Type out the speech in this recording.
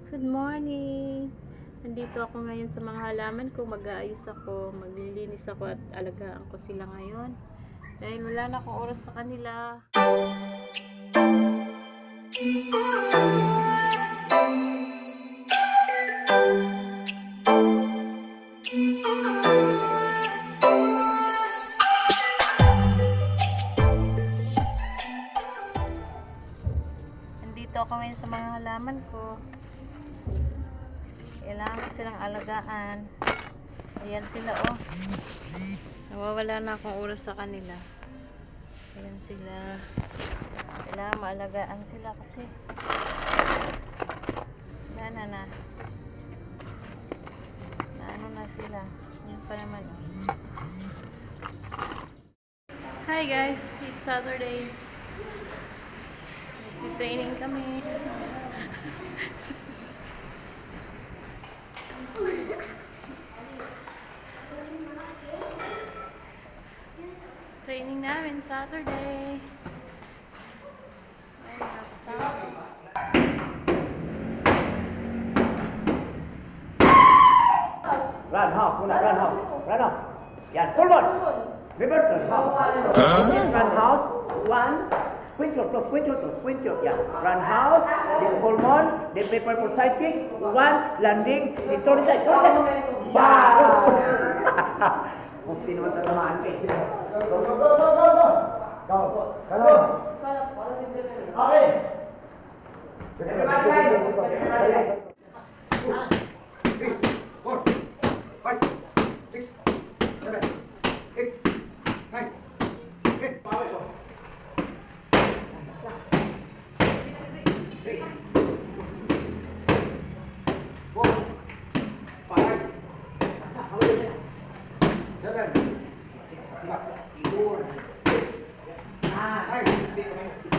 Good morning! Nandito ako ngayon sa mga halaman ko. Mag-aayos ako, maglilinis ako at alagaan ko sila ngayon. Dahil wala na akong oras sa kanila. Nandito ako ngayon sa mga halaman ko. Kailangan ko silang alagaan. Ayan sila, oh. Nawawala na akong oras sa kanila. Ayan sila. Kailangan maalagaan sila kasi na ano na sila. Yan pa naman, oh. Hi guys, it's Saturday. Nag-training kami. Training namin Saturday. Ay, nakasama ko. Run house, muna, run house. Run house. Yan, forward. Reverse run house. This is run house. One. Point your toes, point your toes, point your, yeah. Run house, then pulmon, then prepare for side kick. One, landing, then turn side, turn side. Baro! Mesti naman tatamaan ka. Go, go, go, go, go, go. Go. Okay. Everybody, 3, 4, 5, 6, 7, 8, 9, 10. Power. 3, 4, 5, 7, 6, 4, 5, 6, 7,